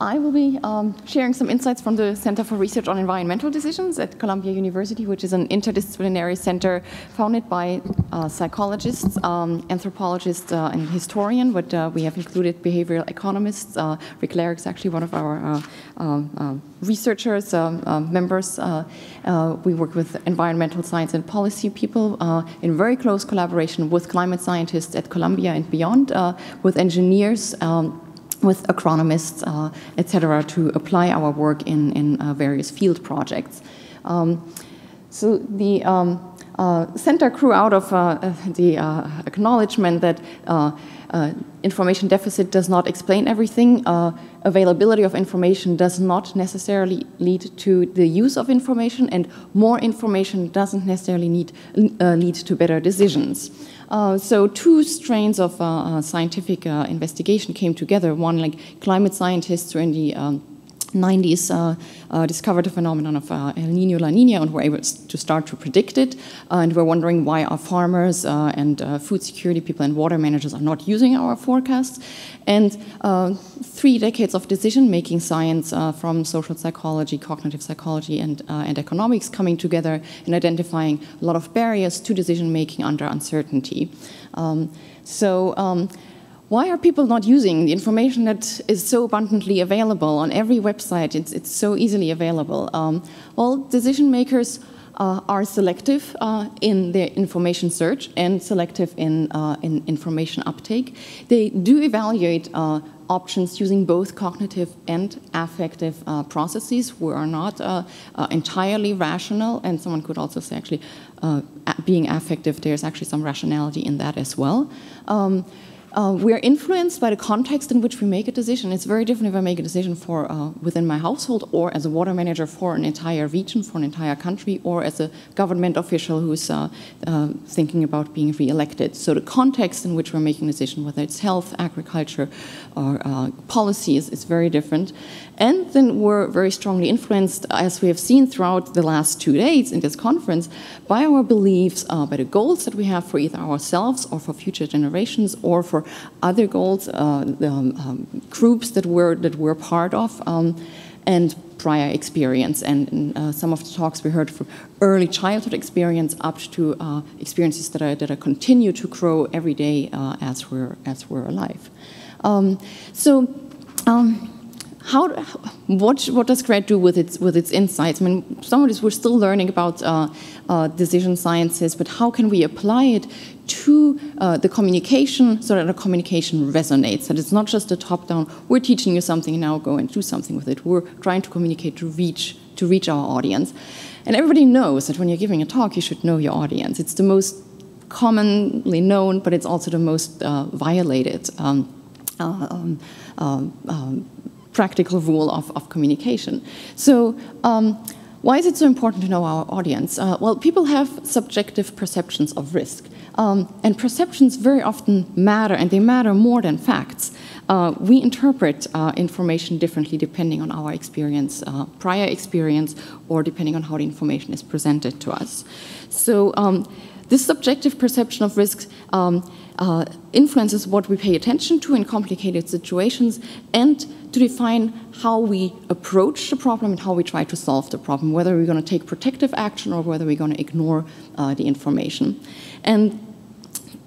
I will be sharing some insights from the Center for Research on Environmental Decisions at Columbia University, which is an interdisciplinary center founded by psychologists, anthropologists, and historians, but we have included behavioral economists. Rick Larrick is actually one of our researchers, members. We work with environmental science and policy people in very close collaboration with climate scientists at Columbia and beyond, with engineers, with agronomists, etc., to apply our work in various field projects. So the center grew out of the acknowledgement that information deficit does not explain everything. Availability of information does not necessarily lead to the use of information, and more information doesn't necessarily lead to better decisions. So two strains of scientific investigation came together. One, like climate scientists who in the 90s discovered the phenomenon of El Niño, La Niña, and were able to start to predict it. And we're wondering why our farmers and food security people and water managers are not using our forecasts. And 3 decades of decision-making science from social psychology, cognitive psychology, and economics coming together and identifying a lot of barriers to decision-making under uncertainty. Why are people not using the information that is so abundantly available on every website? It's so easily available. Well, decision makers are selective in their information search and selective in information uptake. They do evaluate options using both cognitive and affective processes. We are not entirely rational, and someone could also say actually being affective, there's actually some rationality in that as well. We are influenced by the context in which we make a decision. It's very different if I make a decision for within my household, or as a water manager for an entire region, for an entire country, or as a government official who's thinking about being re-elected. So the context in which we're making a decision, whether it's health, agriculture, or policy, is very different. And then we're very strongly influenced, as we have seen throughout the last 2 days in this conference, by our beliefs, by the goals that we have for either ourselves or for future generations, or for other goals, groups that we're part of, and prior experience. And in some of the talks we heard from early childhood experience up to experiences that continue to grow every day as we're alive. What does CRED do with its insights? I mean, some of this we're still learning about decision sciences, but how can we apply it to the communication so that the communication resonates? That it's not just a top-down, we're teaching you something, now go and do something with it. We're trying to communicate to reach our audience. And everybody knows that when you're giving a talk, you should know your audience. It's the most commonly known, but it's also the most violated practical rule of communication. So why is it so important to know our audience? Well, people have subjective perceptions of risk. And perceptions very often matter, and they matter more than facts. We interpret information differently depending on our experience, prior experience, or depending on how the information is presented to us. So this subjective perception of risks influences what we pay attention to in complicated situations, and to define how we approach the problem and how we try to solve the problem, whether we're going to take protective action or whether we're going to ignore the information. And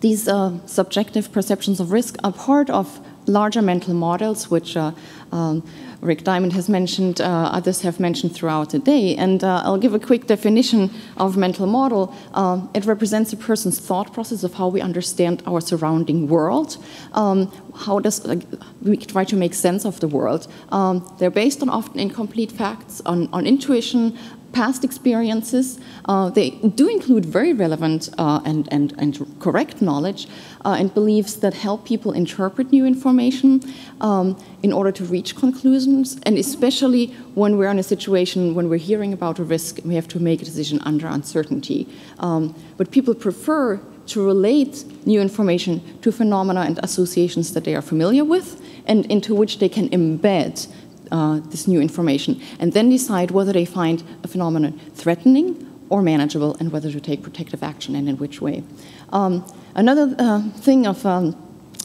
these subjective perceptions of risk are part of larger mental models, which Rick Diamond has mentioned, others have mentioned throughout the day. And I'll give a quick definition of mental model. It represents a person's thought process of how we understand our surrounding world. How does we try to make sense of the world? They're based on often incomplete facts, on intuition, past experiences. They do include very relevant and correct knowledge and beliefs that help people interpret new information in order to reach conclusions, and especially when we're in a situation when we're hearing about a risk, we have to make a decision under uncertainty. But people prefer to relate new information to phenomena and associations that they are familiar with and into which they can embed this new information, and then decide whether they find a phenomenon threatening or manageable, and whether to take protective action and in which way. Another thing of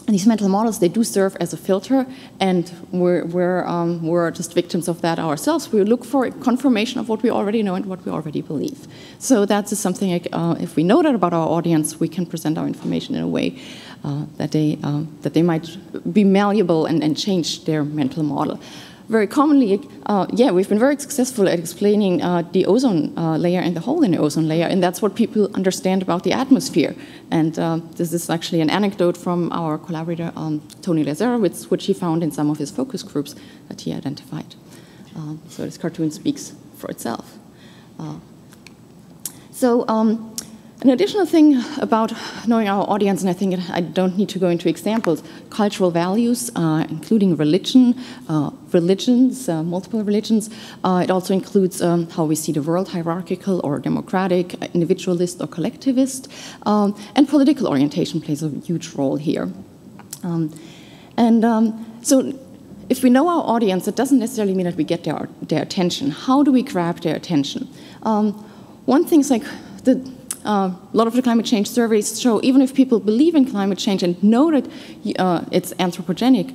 these mental models, they do serve as a filter, and we're just victims of that ourselves. We look for confirmation of what we already know and what we already believe. So that's something like, if we know that about our audience, we can present our information in a way that they might be malleable and change their mental model. Very commonly, we've been very successful at explaining the ozone layer and the hole in the ozone layer, and that's what people understand about the atmosphere. And this is actually an anecdote from our collaborator, Tony Lazarowitz, which he found in some of his focus groups that he identified. So this cartoon speaks for itself. An additional thing about knowing our audience, and I think I don't need to go into examples, cultural values, including religion, multiple religions. It also includes how we see the world, hierarchical or democratic, individualist or collectivist, and political orientation plays a huge role here. So if we know our audience, it doesn't necessarily mean that we get their attention. How do we grab their attention? One thing is like a lot of the climate change surveys show, even if people believe in climate change and know that it's anthropogenic,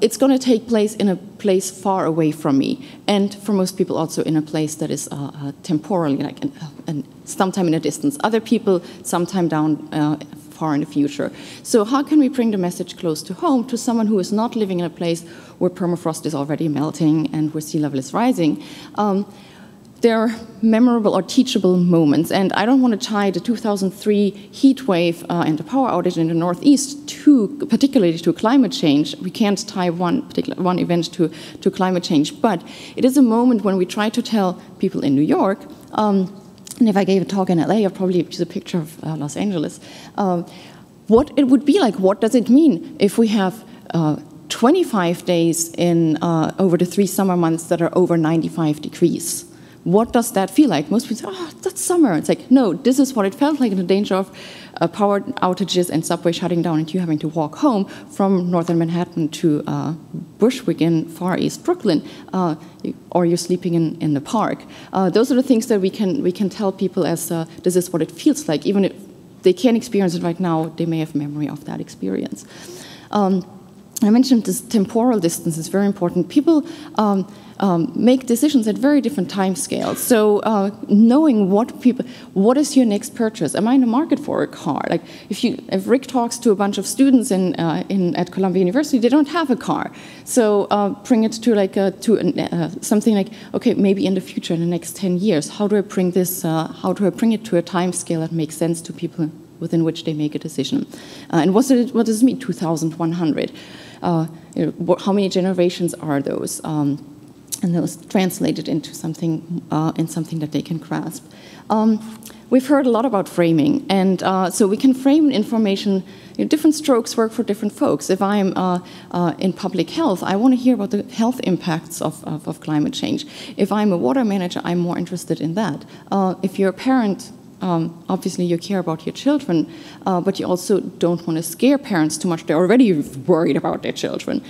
it's going to take place in a place far away from me, and for most people also in a place that is temporally, like sometime in a distance. Other people, sometime down far in the future. So how can we bring the message close to home to someone who is not living in a place where permafrost is already melting and where sea level is rising? There are memorable or teachable moments, and I don't want to tie the 2003 heat wave and the power outage in the Northeast particularly to climate change. We can't tie one event to climate change, but it is a moment when we try to tell people in New York, and if I gave a talk in LA, I'd probably use a picture of Los Angeles, what it would be like. What does it mean if we have 25 days over the 3 summer months that are over 95 degrees? What does that feel like? Most people say, oh, that's summer. It's like, no, this is what it felt like in the danger of power outages and subway shutting down and you having to walk home from northern Manhattan to Bushwick in Far East Brooklyn, or you're sleeping in the park. Those are the things that we can tell people as this is what it feels like. Even if they can't experience it right now, they may have memory of that experience. I mentioned this temporal distance is very important. People make decisions at very different time scales. So knowing what is your next purchase? Am I in the market for a car? Like if Rick talks to a bunch of students at Columbia University, they don't have a car. So bring it to something like, okay, maybe in the future, in the next 10 years, how do I bring this? How do I bring it to a time scale that makes sense to people within which they make a decision? And what does it mean? 2,100. How many generations are those? And those translated into something that they can grasp. We've heard a lot about framing, and so we can frame information. Different strokes work for different folks. If I'm in public health, I want to hear about the health impacts of climate change. If I'm a water manager, I'm more interested in that. If you're a parent, obviously you care about your children, but you also don't want to scare parents too much. They're already worried about their children.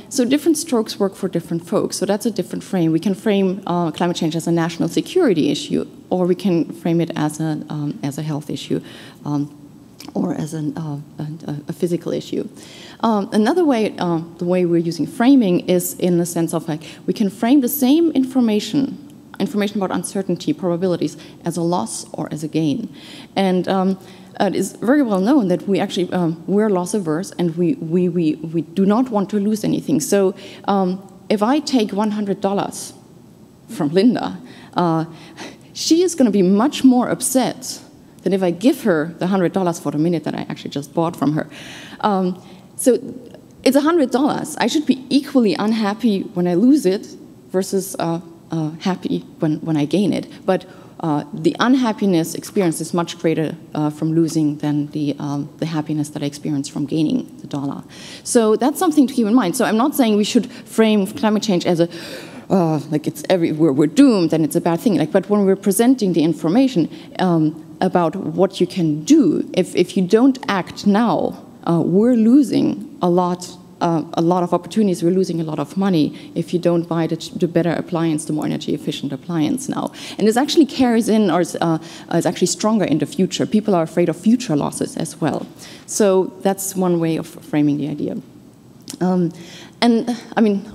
So different strokes work for different folks. So that's a different frame. We can frame climate change as a national security issue, or we can frame it as a health issue, or as a physical issue. Another way, the way we're using framing is in the sense of like we can frame the same information about uncertainty, probabilities, as a loss or as a gain. And it is very well known that we actually, we're loss averse and we do not want to lose anything. So if I take $100 from Linda, she is going to be much more upset than if I give her the $100 for the minute that I actually just bought from her. So it's $100. I should be equally unhappy when I lose it versus happy when I gain it, but the unhappiness experience is much greater from losing than the happiness that I experience from gaining the dollar. So that's something to keep in mind. So I'm not saying we should frame climate change as a like it's everywhere we're doomed and it's a bad thing. Like, but when we're presenting the information about what you can do, if you don't act now, we're losing a lot a lot of opportunities. We're losing a lot of money if you don't buy the better appliance, the more energy efficient appliance now. And this actually carries in, or is actually stronger in the future. People are afraid of future losses as well. So that's one way of framing the idea. And I mean,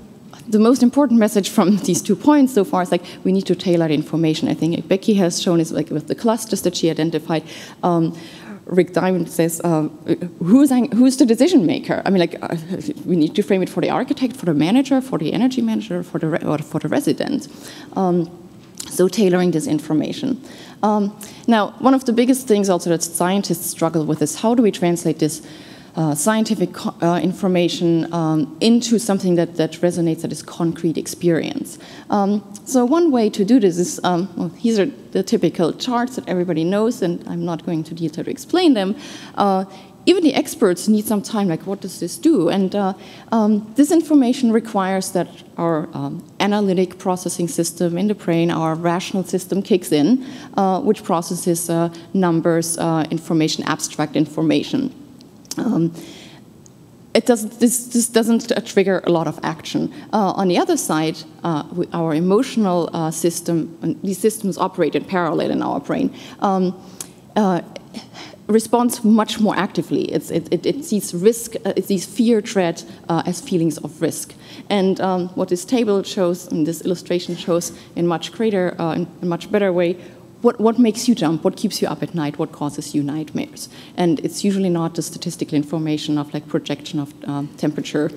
the most important message from these 2 points so far is like we need to tailor the information. I think Becky has shown is like with the clusters that she identified. Rick Diamond says, who's the decision maker? I mean, like, we need to frame it for the architect, for the manager, for the energy manager, for the resident. So tailoring this information. Now, one of the biggest things also that scientists struggle with is how do we translate this scientific information into something that resonates, that is concrete experience. So one way to do this is, well, these are the typical charts that everybody knows, and I'm not going to detail to explain them. Even the experts need some time, like what does this do? And this information requires that our analytic processing system in the brain, our rational system kicks in, which processes numbers, information, abstract information. This doesn't trigger a lot of action. On the other side, our emotional system, and these systems operate in parallel in our brain, responds much more actively. It sees risk, it sees fear, dread as feelings of risk. And what this table shows, and this illustration shows in much greater, in a much better way, what makes you jump, what keeps you up at night, what causes you nightmares. And it's usually not the statistical information of like projection of temperature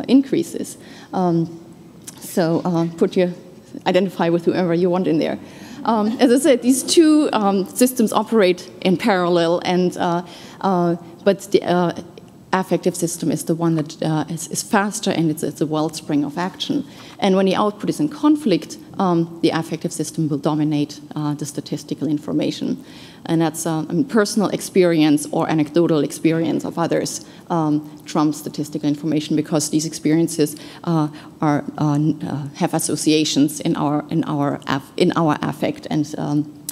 increases. So identify with whoever you want in there. As I said, these two systems operate in parallel, and but the affective system is the one that is faster, and it's a wellspring of action. And when the output is in conflict, the affective system will dominate the statistical information. And that's personal experience or anecdotal experience of others trumps statistical information, because these experiences have associations in our affect and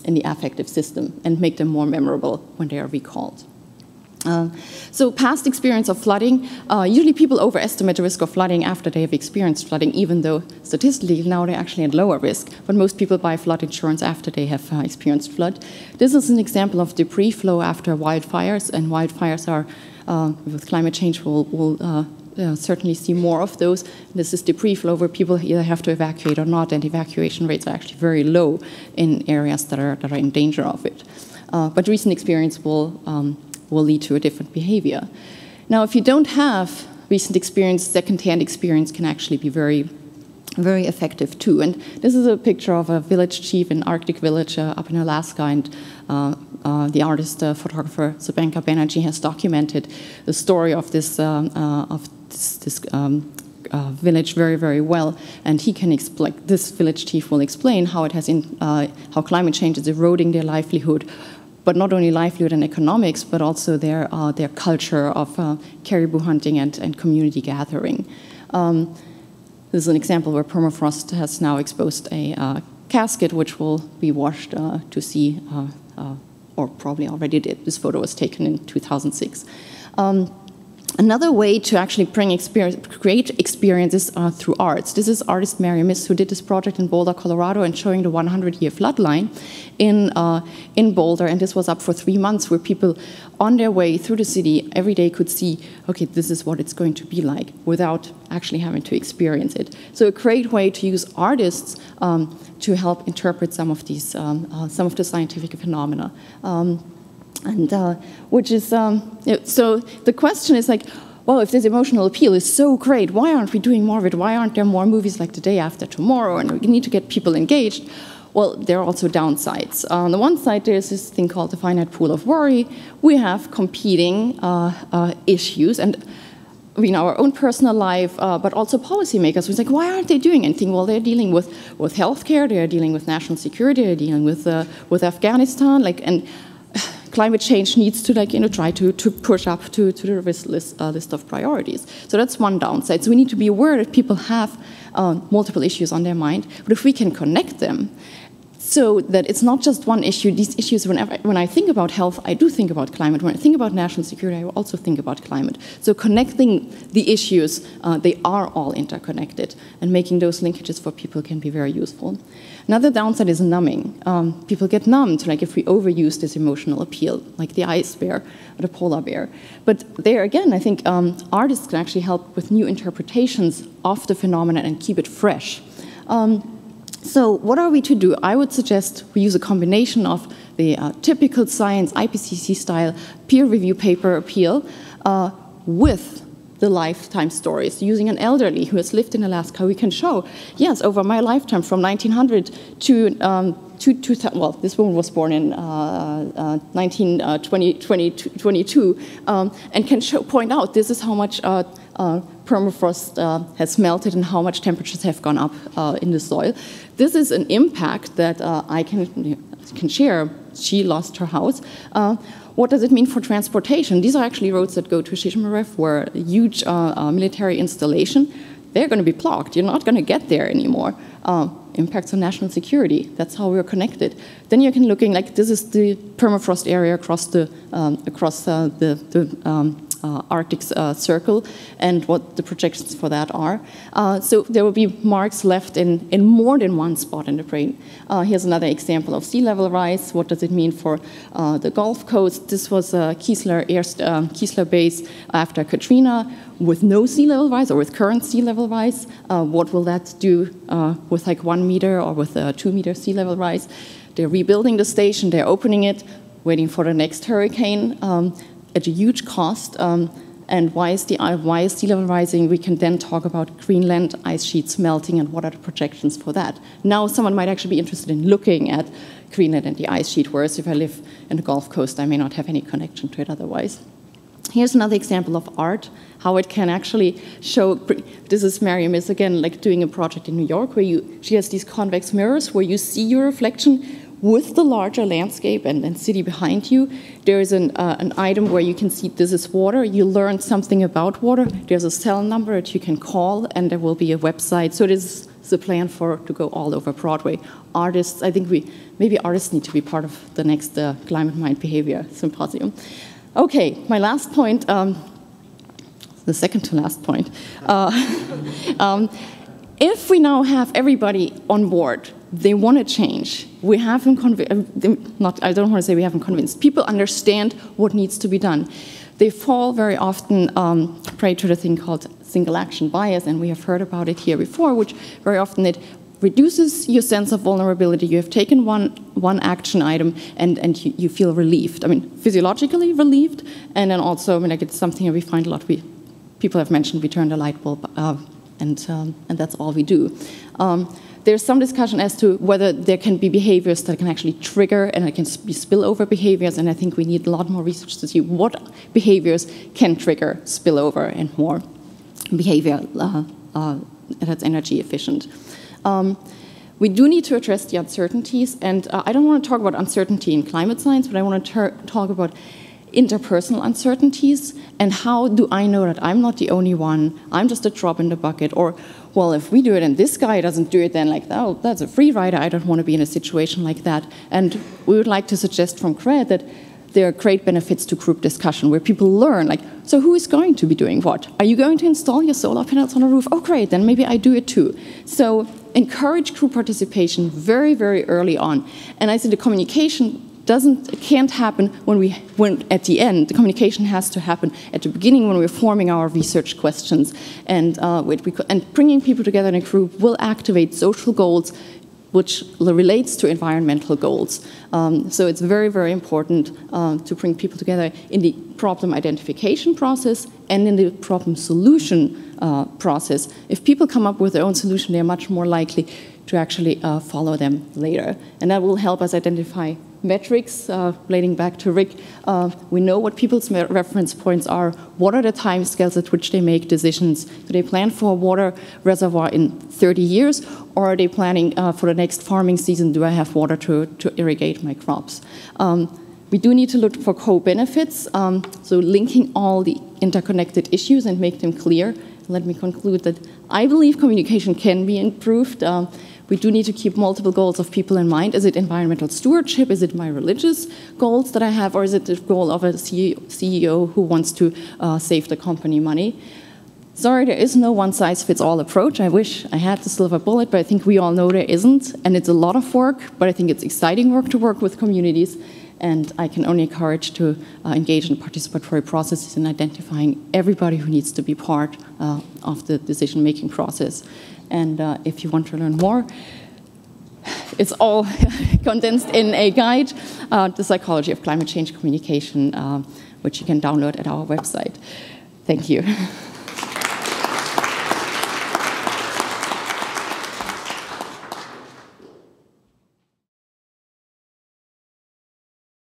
in the affective system, and make them more memorable when they are recalled. So past experience of flooding, usually people overestimate the risk of flooding after they have experienced flooding, even though statistically now they're actually at lower risk. But most people buy flood insurance after they have experienced flood. This is an example of debris flow after wildfires, and wildfires are, with climate change, we'll certainly see more of those. This is debris flow where people either have to evacuate or not, and evacuation rates are actually very low in areas that are in danger of it. But recent experience will lead to a different behavior. Now, if you don't have recent experience, second-hand experience can actually be very, very effective too. And this is a picture of a village chief, an Arctic village up in Alaska, and the artist, photographer Sabine Marx has documented the story of this village very, very well, and he can explain. This village chief will explain how it has how climate change is eroding their livelihood. But not only livelihood and economics, but also their culture of caribou hunting and community gathering. This is an example where permafrost has now exposed a casket, which will be washed to sea, or probably already did. This photo was taken in 2006. Another way to actually create experiences through arts. This is artist Mary Miss, who did this project in Boulder, Colorado, and showing the 100-year flood line in Boulder. And this was up for 3 months, where people on their way through the city every day could see, okay, this is what it's going to be like, without actually having to experience it. So a great way to use artists to help interpret some of these, some of the scientific phenomena. Which is, so the question is like, well, if this emotional appeal is so great, why aren't we doing more of it? Why aren't there more movies like The Day After Tomorrow? And we need to get people engaged. Well, there are also downsides. On the one side, there's this thing called the finite pool of worry. We have competing issues, and our own personal life, but also policymakers. We're like, why aren't they doing anything? Well, they're dealing with healthcare, they're dealing with national security, they're dealing with Afghanistan, and climate change needs to try to push up to the list of priorities. So that's one downside. So we need to be aware that people have multiple issues on their mind, but if we can connect them, So that it's not just one issue. These issues, when I think about health, I do think about climate. When I think about national security, I also think about climate. So connecting the issues, they are all interconnected, and making those linkages for people can be very useful. Another downside is numbing. People get numbed, like if we overuse this emotional appeal, like the ice bear or the polar bear. But there again, I think artists can actually help with new interpretations of the phenomenon and keep it fresh. So what are we to do? I would suggest we use a combination of the typical science, IPCC style, peer review paper appeal with the lifetime stories. Using an elderly who has lived in Alaska, we can show, yes, over my lifetime from 1900 to 2000, well, this woman was born in 1922, and can point out this is how much permafrost has melted and how much temperatures have gone up in the soil. This is an impact that I can share. She lost her house. What does it mean for transportation? These are actually roads that go to Shishmarev, where a huge military installation. They're going to be blocked. You're not going to get there anymore. Impacts on national security. That's how we're connected. Then you can looking like this is the permafrost area across the Arctic Circle, and what the projections for that are. So there will be marks left in more than one spot in the brain. Here's another example of sea level rise. What does it mean for the Gulf Coast? This was Keesler base after Katrina with no sea level rise or with current sea level rise. What will that do with like 1 meter or with a 2 meter sea level rise? They're rebuilding the station, they're opening it, waiting for the next hurricane. At a huge cost, and why is sea level rising? We can then talk about Greenland ice sheets melting and what are the projections for that. Now someone might actually be interested in looking at Greenland and the ice sheet, whereas if I live in the Gulf Coast, I may not have any connection to it otherwise. Here's another example of art, how it can actually show. This is Miriam is again like doing a project in New York where she has these convex mirrors where you see your reflection with the larger landscape and city behind you. There is an item where you can see this is water. You learn something about water. There's a cell number that you can call, and there will be a website. So this is a plan to go all over Broadway. Artists, I think maybe artists need to be part of the next Climate Mind Behavior Symposium. Okay, my last point, the second to last point. If we now have everybody on board, they want to change. We haven't I don't want to say we haven't convinced. People understand what needs to be done. They fall very often prey to the thing called single action bias, and we have heard about it here before, which very often it reduces your sense of vulnerability. You have taken one action item and you feel relieved. I mean, physiologically relieved, and then also, I mean, like it's something that we find a lot. People have mentioned we turn the light bulb, and that's all we do. There's some discussion as to whether there can be behaviors that can actually trigger, and it can be spillover behaviors, and I think we need a lot more research to see what behaviors can trigger spillover and more behavior that's energy efficient. We do need to address the uncertainties, and I don't want to talk about uncertainty in climate science, but I want to talk about interpersonal uncertainties, and how do I know that I'm not the only one, I'm just a drop in the bucket, or, well, if we do it and this guy doesn't do it, then like, oh, that's a free rider, I don't want to be in a situation like that. And we would like to suggest from CRED that there are great benefits to group discussion where people learn, like, so who is going to be doing what? Are you going to install your solar panels on a roof? Oh, great, then maybe I do it too. So encourage group participation very, very early on. And I say the communication can't happen when at the end. The communication has to happen at the beginning when we're forming our research questions, and bringing people together in a group will activate social goals, which relates to environmental goals. So it's very, very important to bring people together in the problem identification process and in the problem solution process. If people come up with their own solution, they're much more likely to actually follow them later. And that will help us identify metrics, relating back to Rick. We know what people's reference points are. What are the time scales at which they make decisions? Do they plan for a water reservoir in 30 years, or are they planning for the next farming season, do I have water to irrigate my crops? We do need to look for co-benefits, so linking all the interconnected issues and make them clear. Let me conclude that I believe communication can be improved. We do need to keep multiple goals of people in mind. Is it environmental stewardship? Is it my religious goals that I have? Or is it the goal of a CEO who wants to save the company money? Sorry, there is no one-size-fits-all approach. I wish I had the silver bullet, but I think we all know there isn't. And it's a lot of work, but I think it's exciting work to work with communities. And I can only encourage to engage in participatory processes in identifying everybody who needs to be part of the decision-making process. And if you want to learn more, it's all condensed in a guide, The Psychology of Climate Change Communication, which you can download at our website. Thank you.